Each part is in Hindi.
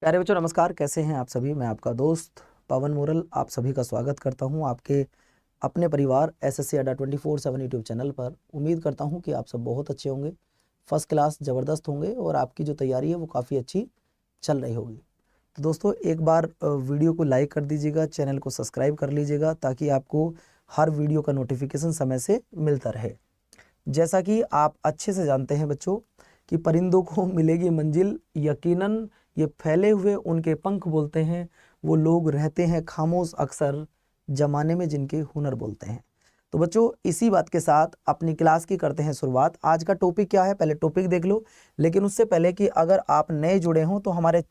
प्यारे बच्चों नमस्कार, कैसे हैं आप सभी। मैं आपका दोस्त पवन मोरल आप सभी का स्वागत करता हूं आपके अपने परिवार एसएससी अड्डा 24/7 यूट्यूब चैनल पर। उम्मीद करता हूं कि आप सब बहुत अच्छे होंगे, फर्स्ट क्लास ज़बरदस्त होंगे और आपकी जो तैयारी है वो काफ़ी अच्छी चल रही होगी। तो दोस्तों एक बार वीडियो को लाइक कर दीजिएगा, चैनल को सब्सक्राइब कर लीजिएगा ताकि आपको हर वीडियो का नोटिफिकेशन समय से मिलता रहे। जैसा कि आप अच्छे से जानते हैं बच्चों कि परिंदों को मिलेगी मंजिल, यकीनन ये फैले हुए उनके पंख बोलते हैं, वो लोग रहते हैं खामोश अक्सर जमाने में जिनके हुनर बोलते हैं। तो बच्चों इसी बात के साथ अपनी क्लास की करते हैं शुरुआत। आज का टॉपिक क्या है, पहले टॉपिक देख लो, लेकिन उससे पहले कि अगर आप नए जुड़े हों तो हमारे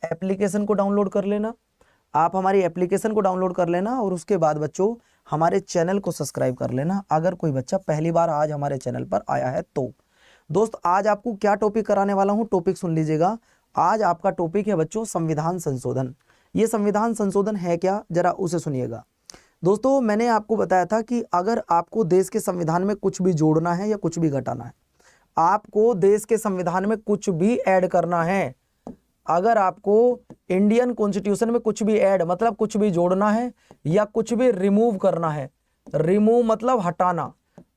एप्लीकेशन को डाउनलोड कर लेना। आप हमारी एप्लीकेशन को डाउनलोड कर लेना और उसके बाद बच्चों हमारे चैनल को सब्सक्राइब कर लेना अगर कोई बच्चा पहली बार आज हमारे चैनल पर आया है तो। दोस्त आज आपको क्या टॉपिक कराने वाला हूं, टॉपिक सुन लीजिएगा। आज आपका टॉपिक है बच्चों संविधान संशोधन। ये संविधान संशोधन है क्या, जरा उसे सुनिएगा। दोस्तों मैंने आपको बताया था कि अगर आपको देश के संविधान में कुछ भी जोड़ना है या कुछ भी घटाना है, आपको देश के संविधान में कुछ भी ऐड करना है, अगर आपको इंडियन कॉन्स्टिट्यूशन में कुछ भी ऐड मतलब कुछ भी जोड़ना है या कुछ भी रिमूव करना है, रिमूव मतलब हटाना,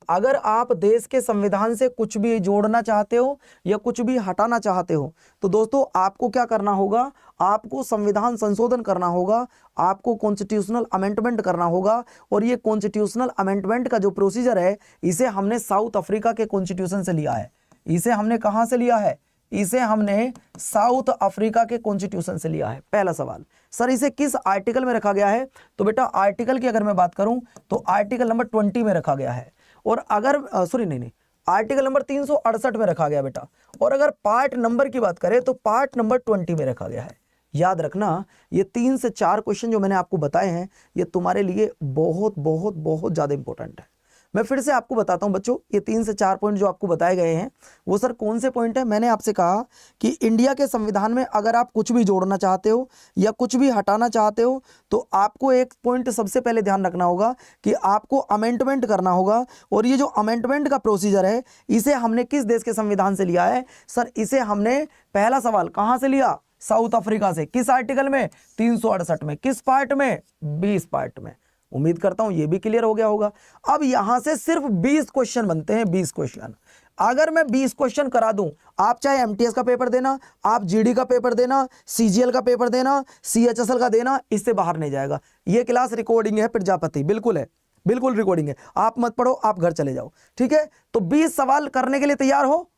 अगर आप देश के संविधान से कुछ भी जोड़ना चाहते हो या कुछ भी हटाना चाहते हो तो दोस्तों आपको क्या करना होगा, आपको संविधान संशोधन करना होगा, आपको कॉन्स्टिट्यूशनल अमेंडमेंट करना होगा। और ये कॉन्स्टिट्यूशनल अमेंडमेंट का जो प्रोसीजर है इसे हमने साउथ अफ्रीका के कॉन्स्टिट्यूशन से लिया है। इसे हमने कहां से लिया है, इसे हमने साउथ अफ्रीका के कॉन्स्टिट्यूशन से लिया है। पहला सवाल, सर इसे किस आर्टिकल में रखा गया है, तो बेटा आर्टिकल की अगर मैं बात करूं तो आर्टिकल नंबर 20 में रखा गया है। और अगर आर्टिकल नंबर 368 में रखा गया बेटा। और अगर पार्ट नंबर की बात करें तो पार्ट नंबर 20 में रखा गया है। याद रखना ये 3 से 4 क्वेश्चन जो मैंने आपको बताए हैं ये तुम्हारे लिए बहुत बहुत बहुत ज्यादा इंपॉर्टेंट है। मैं फिर से आपको बताता हूं बच्चों, ये 3 से 4 पॉइंट जो आपको बताए गए हैं वो सर कौन से पॉइंट है। मैंने आपसे कहा कि इंडिया के संविधान में अगर आप कुछ भी जोड़ना चाहते हो या कुछ भी हटाना चाहते हो तो आपको एक पॉइंट सबसे पहले ध्यान रखना होगा कि आपको अमेंडमेंट करना होगा। और ये जो अमेंडमेंट का प्रोसीजर है इसे हमने किस देश के संविधान से लिया है, सर इसे हमने, पहला सवाल कहां से लिया, साउथ अफ्रीका से। किस आर्टिकल में, 368 में। किस पार्ट में, 20 पार्ट में। उम्मीद करता हूं ये भी क्लियर हो गया होगा। अब यहां से सिर्फ 20 क्वेश्चन बनते हैं, 20 क्वेश्चन। अगर मैं 20 क्वेश्चन करा दूं, आप चाहे एमटीएस का पेपर देना, आप जीडी का पेपर देना, सीजीएल का पेपर देना, सीएचएसएल का देना, इससे बाहर नहीं जाएगा। ये क्लास रिकॉर्डिंग है प्रजापति, बिल्कुल है, बिल्कुल रिकॉर्डिंग है। आप मत पढ़ो, आप घर चले जाओ, ठीक है। तो 20 सवाल करने के लिए तैयार हो,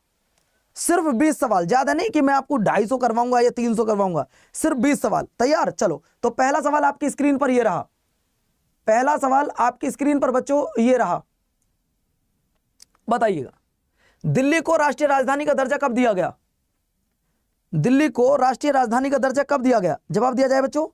सिर्फ 20 सवाल, ज्यादा नहीं कि मैं आपको 250 करवाऊंगा या 300 करवाऊंगा, सिर्फ 20 सवाल। तैयार, चलो। तो पहला सवाल आपकी स्क्रीन पर यह रहा, पहला सवाल आपकी स्क्रीन पर बच्चों ये रहा। बताइएगा, दिल्ली को राष्ट्रीय राजधानी का दर्जा कब दिया गया, दिल्ली को राष्ट्रीय राजधानी का दर्जा कब दिया गया, जवाब दिया जाए बच्चों।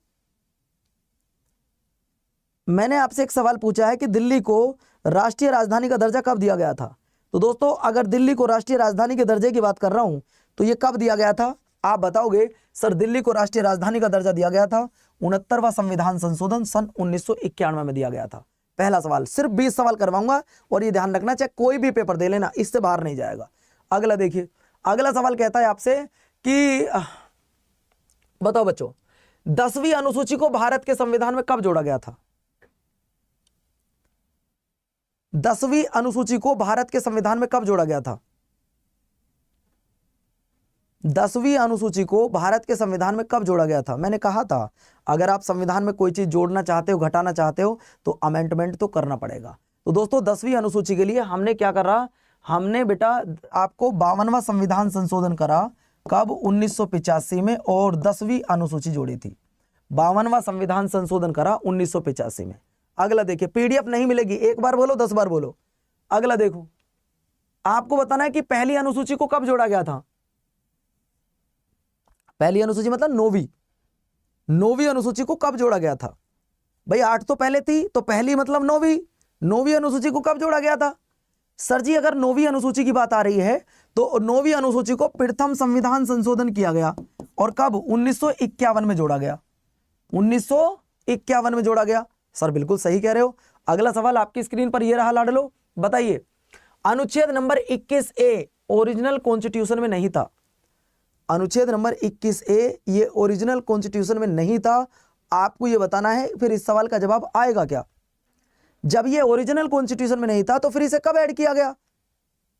मैंने आपसे एक सवाल पूछा है कि दिल्ली को राष्ट्रीय राजधानी का दर्जा कब दिया गया था। तो दोस्तों अगर दिल्ली को राष्ट्रीय राजधानी के दर्जे की बात कर रहा हूं तो यह कब दिया गया था, आप बताओगे। सर दिल्ली को राष्ट्रीय राजधानी का दर्जा दिया गया था 69वां संविधान संशोधन सन 1991 में दिया गया था। पहला सवाल, सिर्फ 20 सवाल करवाऊंगा और ये ध्यान रखना, चाहे कोई भी पेपर दे लेना, इससे बाहर नहीं जाएगा। अगला देखिए, अगला सवाल कहता है आपसे कि बताओ बच्चों 10वीं अनुसूची को भारत के संविधान में कब जोड़ा गया था, 10वीं अनुसूची को भारत के संविधान में कब जोड़ा गया था, 10वीं अनुसूची को भारत के संविधान में कब जोड़ा गया था। मैंने कहा था अगर आप संविधान में कोई चीज जोड़ना चाहते हो, घटाना चाहते हो तो अमेंडमेंट तो करना पड़ेगा। तो दोस्तों 10वीं अनुसूची के लिए हमने क्या करा, हमने बेटा आपको 52वां संविधान संशोधन करा, कब, 1985 में, और 10वीं अनुसूची जोड़ी थी। 52वां संविधान संशोधन करा 1985 में। अगला देखिए, पीडीएफ नहीं मिलेगी, एक बार बोलो 10 बार बोलो। अगला देखो, आपको बताना है कि पहली अनुसूची को कब जोड़ा गया था। पहली अनुसूची मतलब नौवीं अनुसूची को कब जोड़ा गया था। भाई 8 तो पहले थी, तो पहली मतलब नौवीं अनुसूची को कब जोड़ा गया था। सर जी अगर 9वीं अनुसूची की बात आ रही है तो 9वीं अनुसूची को प्रथम संविधान संशोधन किया गया, और कब, 1951 में जोड़ा गया, 1951 में जोड़ा गया। सर बिल्कुल सही कह रहे हो। अगला सवाल आपकी स्क्रीन पर यह रहा लाडलो, बताइए अनुच्छेद नंबर 21A ओरिजिनल कॉन्स्टिट्यूशन में नहीं था। अनुच्छेद नंबर 21A ये ओरिजिनल कॉन्स्टिट्यूशन में नहीं था, आपको ये बताना है। फिर इस सवाल का जवाब आएगा क्या? जब ये ओरिजिनल कॉन्स्टिट्यूशन में नहीं था तो फिर इसे कब ऐड किया गया?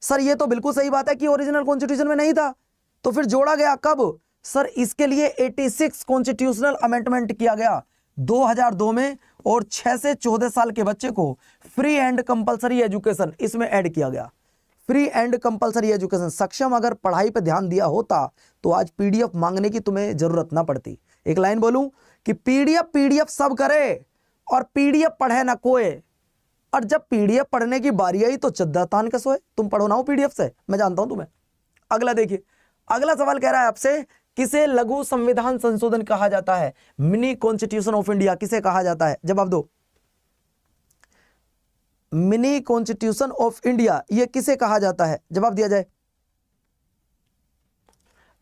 सर ये तो बिल्कुल सही बात है कि ओरिजिनल कॉन्स्टिट्यूशन में नहीं था, तो फिर जोड़ा गया कब? सर इसके लिए 86 कॉन्स्टिट्यूशनल अमेंडमेंट किया गया 2002 में, और 6 से 14 साल के बच्चे को फ्री एंड कंपलसरी एजुकेशन इसमें ऐड किया गया। फ्री एंड कंपलसरी एजुकेशन, सक्षम अगर पढ़ाई पे ध्यान दिया होता तो आज पीडीएफ मांगने की तुम्हें जरूरत ना पड़ती। एक लाइन बोलूं कि पीडीएफ सब करे और पीडीएफ पढ़े ना कोई, और जब पीडीएफ पढ़ने की बारी आई तो चद्दा तान के सोए। तुम पढ़ो ना हो पीडीएफ से, मैं जानता हूं तुम्हें। अगला देखिए, अगला सवाल कह रहा है आपसे, किसे लघु संविधान संशोधन कहा जाता है? मिनी कॉन्स्टिट्यूशन ऑफ इंडिया किसे कहा जाता है? जवाब दो। मिनी कॉन्स्टिट्यूशन ऑफ इंडिया ये किसे कहा जाता है? जवाब दिया जाए।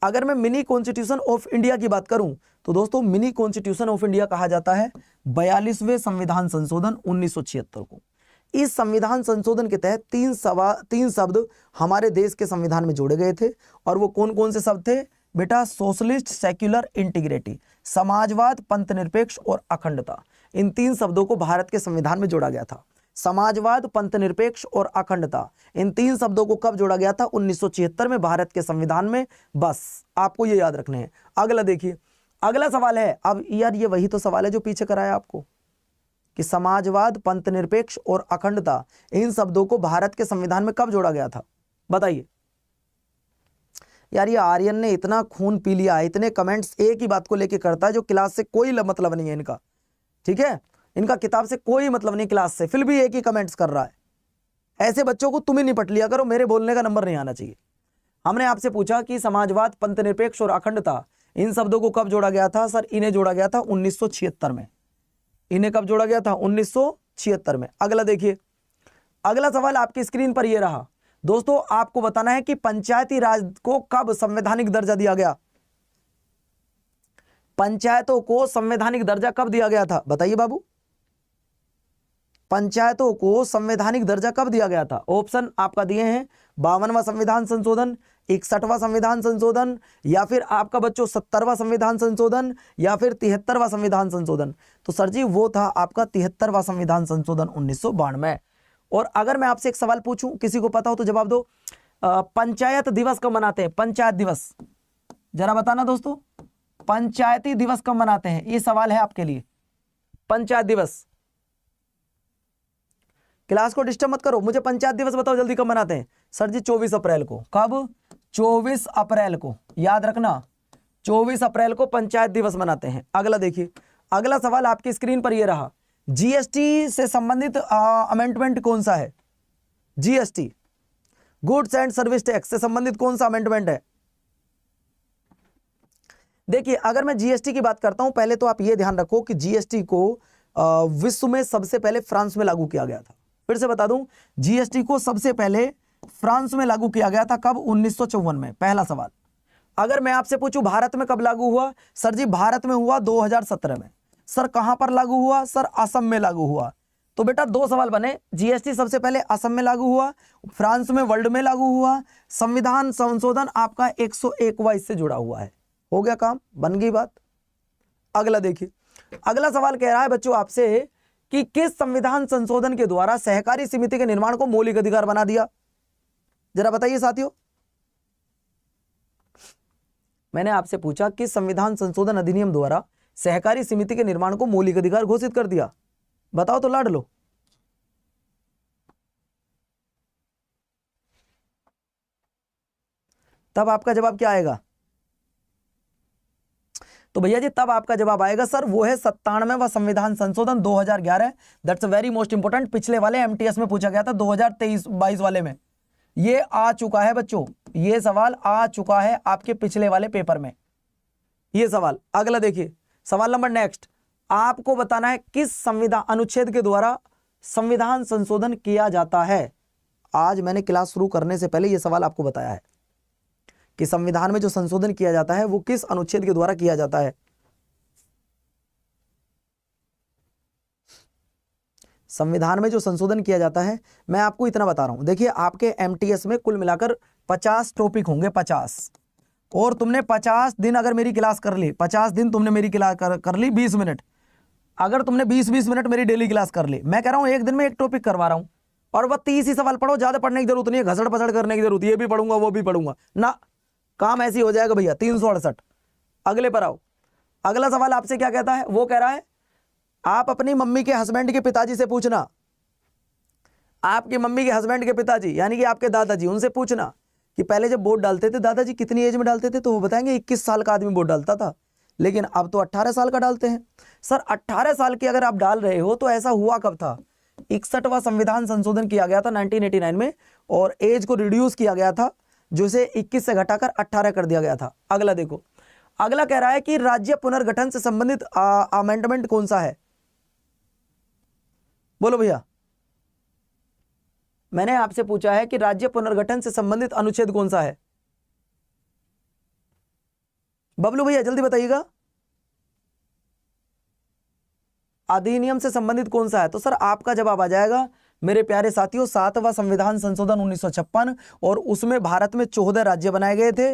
अगर मैं मिनी कॉन्स्टिट्यूशन ऑफ इंडिया की बात करूं तो दोस्तों मिनी कॉन्स्टिट्यूशन ऑफ इंडिया कहा जाता है 42वें संविधान संशोधन 1976 को। इस संविधान संशोधन के तहत तीन शब्द हमारे देश के संविधान में जोड़े गए थे, और वो कौन कौन से शब्द थे बेटा? सोशलिस्ट, सेक्युलर, इंटीग्रिटी, समाजवाद, पंथनिरपेक्ष और अखंडता। इन 3 शब्दों को भारत के संविधान में जोड़ा गया था। समाजवाद, पंथनिरपेक्ष और अखंडता, इन 3 शब्दों को कब जोड़ा गया था? 1976 में भारत के संविधान में। बस आपको ये याद रखने हैं। अगला देखिए, अगला सवाल है, अब यार ये वही तो सवाल है जो पीछे कराया आपको, कि समाजवाद, पंथनिरपेक्ष और अखंडता इन शब्दों को भारत के संविधान में कब जोड़ा गया था? बताइए। यार ये आर्यन ने इतना खून पी लिया, इतने कमेंट्स एक ही बात को लेके करता है जो क्लास से कोई मतलब नहीं है इनका, ठीक है? इनका किताब से कोई मतलब नहीं, क्लास से, फिर भी एक ही कमेंट्स कर रहा है। ऐसे बच्चों को तुम ही निपट लिया करो, मेरे बोलने का नंबर नहीं आना चाहिए। हमने आपसे पूछा कि समाजवाद, पंथनिरपेक्ष और अखंडता इन शब्दों को कब जोड़ा गया था? सर इन्हें जोड़ा गया था 1976 में। इन्हें कब जोड़ा गया था? 1976 में। अगला देखिए, अगला सवाल आपकी स्क्रीन पर यह रहा। दोस्तों आपको बताना है कि पंचायती राज को कब संवैधानिक दर्जा दिया गया? पंचायतों को संवैधानिक दर्जा कब दिया गया था? बताइए बाबू, पंचायतों को संवैधानिक दर्जा कब दिया गया था? ऑप्शन आपका दिए हैं 52वां संविधान संशोधन, 61वां संविधान संशोधन, या फिर आपका बच्चों 70वां संविधान संशोधन, या फिर 73वां संविधान संशोधन। तो सर जी वो था आपका 73वां संविधान संशोधन 1992। और अगर मैं आपसे एक सवाल पूछूं, किसी को पता हो तो जवाब दो, पंचायत दिवस कब मनाते हैं? पंचायत दिवस जरा बताना दोस्तों, पंचायती दिवस कब मनाते हैं? ये सवाल है आपके लिए। पंचायत दिवस, क्लास को डिस्टर्ब मत करो, मुझे पंचायत दिवस बताओ जल्दी कब मनाते हैं? सर जी 24 अप्रैल को। कब? 24 अप्रैल को, याद रखना 24 अप्रैल को पंचायत दिवस मनाते हैं। अगला देखिए, अगला सवाल आपकी स्क्रीन पर यह रहा, जीएसटी से संबंधित अमेंडमेंट कौन सा है? GST, goods and service tax से संबंधित कौन सा अमेंडमेंट है? देखिए अगर मैं जीएसटी की बात करता हूं, पहले तो आप यह ध्यान रखो कि जीएसटी को विश्व में सबसे पहले फ्रांस में लागू किया गया था। फिर से बता दूं, जीएसटी को सबसे पहले फ्रांस में लागू किया गया था। कब? 1954 में। पहला सवाल। अगर मैं आपसे पूछूं भारत में कब लागू हुआ? सर जी भारत में हुआ 2017 में। सर कहां पर लागू हुआ? सर असम में लागू हुआ। तो बेटा 2 सवाल बने, जीएसटी सबसे पहले असम में लागू हुआ, फ्रांस में, वर्ल्ड में लागू हुआ, संविधान संशोधन आपका 101वां इससे जुड़ा हुआ है। हो गया काम, बन गई बात। अगला देखिए, अगला सवाल कह रहा है बच्चों आपसे कि किस संविधान संशोधन के द्वारा सहकारी समिति के निर्माण को मौलिक अधिकार बना दिया? जरा बताइए साथियों, मैंने आपसे पूछा किस संविधान संशोधन अधिनियम द्वारा सहकारी समिति के निर्माण को मौलिक अधिकार घोषित कर दिया? बताओ तो लड़ लो। तब आपका जवाब क्या आएगा? तो भैया जी तब आपका जवाब आएगा सर वो है 97वां संविधान संशोधन 2011। That's very most important. पिछले वाले एमटीएस में पूछा गया था 2023-22 वाले में, ये आ चुका है बच्चों, ये सवाल आ चुका है आपके पिछले वाले पेपर में ये सवाल। अगला देखिए, सवाल नंबर नेक्स्ट, आपको बताना है किस संविधान अनुच्छेद के द्वारा संविधान संशोधन किया जाता है। आज मैंने क्लास शुरू करने से पहले यह सवाल आपको बताया है कि संविधान में जो संशोधन किया जाता है वो किस अनुच्छेद के द्वारा किया जाता है। संविधान में जो संशोधन किया जाता है, मैं आपको इतना बता रहा हूं, देखिए आपके एमटीएस में कुल मिलाकर 50 टॉपिक होंगे, 50। और तुमने 50 दिन अगर मेरी क्लास कर ली, 50 दिन तुमने मेरी क्लास कर ली 20 मिनट, अगर तुमने 20-20 मिनट मेरी डेली क्लास कर ली, मैं कह रहा हूं एक दिन में एक टॉपिक करवा रहा हूं, और वह 30 ही सवाल पढ़ो, ज्यादा पढ़ने की जरूरत नहीं है, घसड़ पसड़ करने की जरूरत, ये भी पढ़ूंगा वो भी पढ़ूंगा ना, काम ऐसी हो जाएगा भैया। 368 अगले पर आओ। अगला सवाल आपसे क्या कहता है, वो कह रहा है आप अपनी मम्मी के हस्बैंड के पिताजी से पूछना, आपकी मम्मी के हस्बैंड के पिताजी यानी कि आपके दादाजी, उनसे पूछना कि पहले जब वोट डालते थे दादाजी कितनी एज में डालते थे, तो वो बताएंगे 21 साल का आदमी वोट डालता था, लेकिन अब तो 18 साल का डालते हैं। सर 18 साल की अगर आप डाल रहे हो तो ऐसा हुआ कब था? 61वां संविधान संशोधन किया गया था 1989 में, और एज को रिड्यूस किया गया था, जो इसे 21 से घटाकर 18 कर दिया गया था। अगला देखो, अगला कह रहा है कि राज्य पुनर्गठन से संबंधित अमेंडमेंट कौन सा है? बोलो भैया, मैंने आपसे पूछा है कि राज्य पुनर्गठन से संबंधित अनुच्छेद कौन सा है? बबलू भैया जल्दी बताइएगा, अधिनियम से संबंधित कौन सा है? तो सर आपका जवाब आ जाएगा मेरे प्यारे साथियों 7वां संविधान संशोधन 1956, और उसमें भारत में 14 राज्य बनाए गए थे,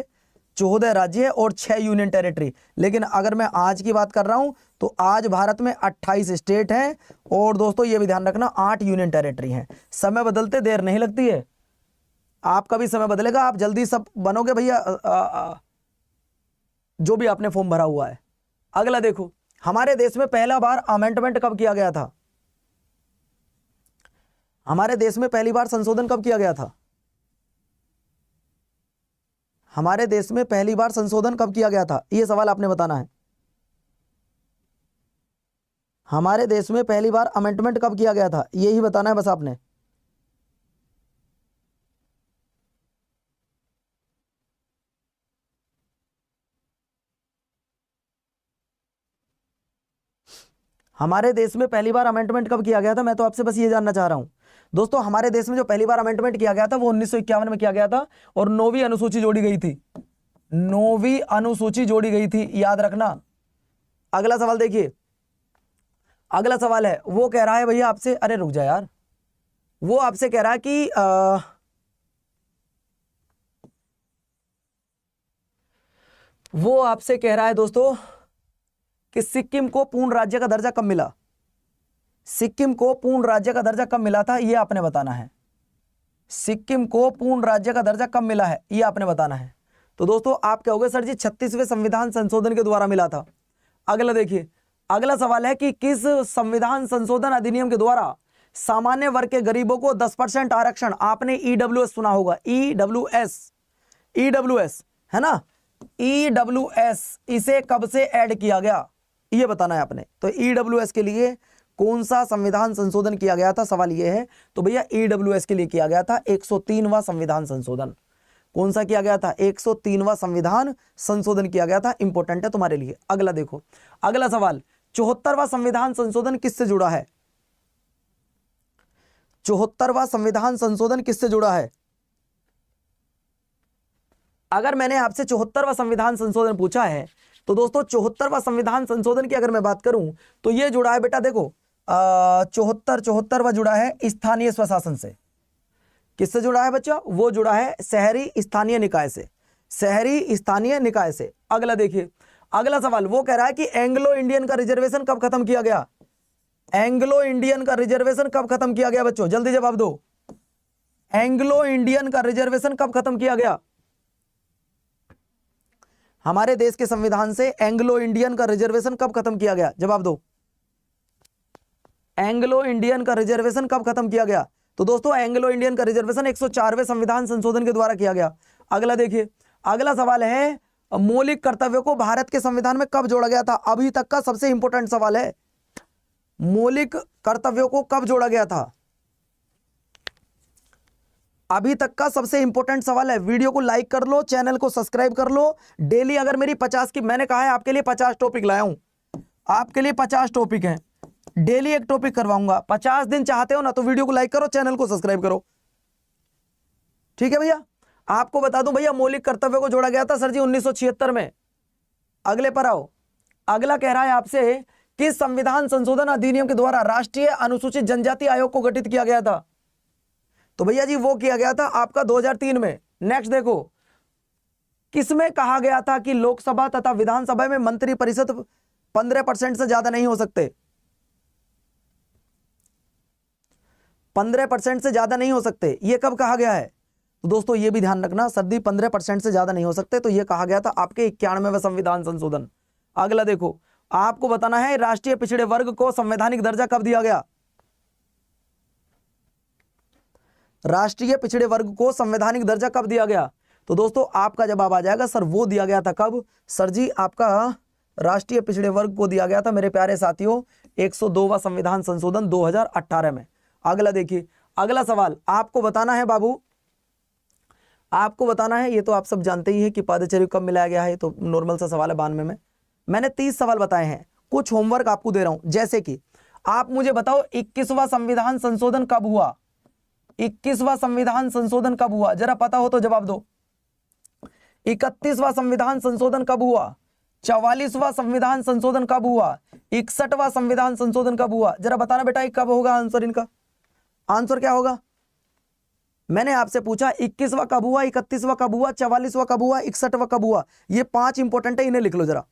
14 राज्य और 6 यूनियन टेरिटरी। लेकिन अगर मैं आज की बात कर रहा हूं तो आज भारत में 28 स्टेट हैं, और दोस्तों ये भी ध्यान रखना 8 यूनियन टेरिटरी हैं। समय बदलते देर नहीं लगती है, आपका भी समय बदलेगा, आप जल्दी सब बनोगे भैया, जो भी आपने फॉर्म भरा हुआ है। अगला देखो, हमारे देश में पहला बार अमेंडमेंट कब किया गया था? हमारे देश में पहली बार संशोधन कब किया गया था? हमारे देश में पहली बार संशोधन कब किया गया था, यह सवाल आपने बताना है। हमारे देश में पहली बार अमेंडमेंट कब किया गया था, यही बताना है बस आपने। हमारे देश में पहली बार अमेंडमेंट कब किया गया था, मैं तो आपसे बस ये जानना चाह रहा हूं। दोस्तों हमारे देश में जो पहली बार अमेंडमेंट किया गया था वो 1951 में किया गया था, और 9वीं अनुसूची जोड़ी गई थी, 9वीं अनुसूची जोड़ी गई थी, याद रखना। अगला सवाल देखिए, अगला सवाल है वो कह रहा है भैया आपसे, अरे रुक जा यार, वो आपसे कह रहा है कि वो आपसे कह रहा है दोस्तों कि सिक्किम को पूर्ण राज्य का दर्जा कब मिला? सिक्किम को पूर्ण राज्य का दर्जा कब मिला था, यह आपने बताना है। सिक्किम को पूर्ण राज्य का दर्जा कब मिला है, यह आपने बताना है। तो दोस्तों आप कहोगे सर जी 36वें संविधान संशोधन के द्वारा मिला था। अगला देखिए, अगला सवाल है कि किस संविधान संशोधन अधिनियम के द्वारा सामान्य वर्ग के गरीबों को 10% आरक्षण, आपने ईडब्ल्यूएस सुना होगा, ईडब्ल्यूएस, ईडब्ल्यूएस है ना, ईडब्ल्यूएस इसे कब से ऐड किया गया, ये बताना है आपने। तो ईडब्ल्यूएस के लिए कौन सा संविधान संशोधन किया गया था, सवाल ये है। तो भैया ईडब्ल्यूएस के लिए किया गया था 103वां संविधान संशोधन। कौन सा किया गया था? 103वां संविधान संशोधन किया गया था, इंपॉर्टेंट है तुम्हारे लिए। अगला देखो, अगला सवाल, 74वां संविधान संशोधन किससे जुड़ा है? 74वां संविधान संशोधन किससे जुड़ा है? अगर मैंने आपसे 74वां संविधान संशोधन पूछा है तो दोस्तों 74वां संविधान संशोधन की अगर मैं बात करूं तो ये जुड़ा है बेटा, देखो 74वां जुड़ा है स्थानीय स्वशासन से। किससे जुड़ा है बच्चा? वो जुड़ा है शहरी स्थानीय निकाय से, शहरी स्थानीय निकाय से। अगला देखिए, अगला सवाल वो कह रहा है कि एंग्लो इंडियन का रिजर्वेशन कब खत्म किया गया? एंग्लो इंडियन का रिजर्वेशन कब खत्म किया गया बच्चों, जल्दी जवाब दो। एंग्लो इंडियन का रिजर्वेशन कब खत्म किया गया? हमारे देश के संविधान से एंग्लो इंडियन का रिजर्वेशन कब खत्म किया गया, जवाब दो। एंग्लो इंडियन का रिजर्वेशन कब खत्म किया गया? तो दोस्तों एंग्लो इंडियन का रिजर्वेशन 104वें संविधान संशोधन के द्वारा किया गया। अगला देखिए, अगला सवाल है मौलिक कर्तव्यों को भारत के संविधान में कब जोड़ा गया था? अभी तक का सबसे इंपॉर्टेंट सवाल है, मौलिक कर्तव्यों को कब जोड़ा गया था? अभी तक का सबसे इंपॉर्टेंट सवाल है। वीडियो को लाइक कर लो, चैनल को सब्सक्राइब कर लो। डेली अगर मेरी 50 की, मैंने कहा है आपके लिए 50 टॉपिक लाया हूं, आपके लिए 50 टॉपिक हैं, डेली एक टॉपिक करवाऊंगा। 50 दिन चाहते हो ना तो वीडियो को लाइक करो, चैनल को सब्सक्राइब करो, ठीक है भैया। आपको बता दूं भैया मौलिक कर्तव्यों को जोड़ा गया था सर जी 1976 में। अगले पर आओ, अगला कह रहा है आपसे किस संविधान संशोधन अधिनियम के द्वारा राष्ट्रीय अनुसूचित जनजाति आयोग को गठित किया गया था? तो भैया जी वो किया गया था आपका 2003 में। नेक्स्ट देखो, किसमें कहा गया था कि लोकसभा तथा विधानसभा में मंत्री परिषद 15% से ज्यादा नहीं हो सकते? 15% से ज्यादा नहीं हो सकते, ये कब कहा गया है? तो दोस्तों ये भी ध्यान रखना, सर्दी 15% से ज्यादा नहीं हो सकते, तो ये कहा गया था आपके 91वें संविधान संशोधन। अगला देखो, आपको बताना है राष्ट्रीय पिछड़े वर्ग को संवैधानिक दर्जा कब दिया गया? राष्ट्रीय पिछड़े वर्ग को संवैधानिक दर्जा कब दिया गया? तो दोस्तों आपका जवाब आ जाएगा सर वो दिया गया था कब? सर जी आपका राष्ट्रीय पिछड़े वर्ग को दिया गया था मेरे प्यारे साथियों 102वां संविधान संशोधन 2018 में। अगला देखिए, अगला सवाल आपको बताना है बाबू, आपको बताना है, ये तो आप सब जानते ही हैं कि पादचारी कब मिलाया गया है, तो नॉर्मल सा सवाल है 92 में। मैंने 30 सवाल बताए हैं, कुछ होमवर्क आपको दे रहा हूं, जैसे कि आप मुझे बताओ 21वां संविधान संशोधन कब हुआ? 21वां संविधान संशोधन कब हुआ? जरा पता हो तो जवाब दो। 31वां संविधान संशोधन कब हुआ? 44वां संविधान संशोधन कब हुआ? 61वां संविधान संशोधन कब हुआ? जरा बताना बेटा कब होगा आंसर, इनका आंसर क्या होगा? मैंने आपसे पूछा 21वां कब हुआ, 31वां कब हुआ, 44वां कब हुआ, 61वां कब हुआ? ये 5 इंपॉर्टेंट है, इन्हें लिख लो जरा।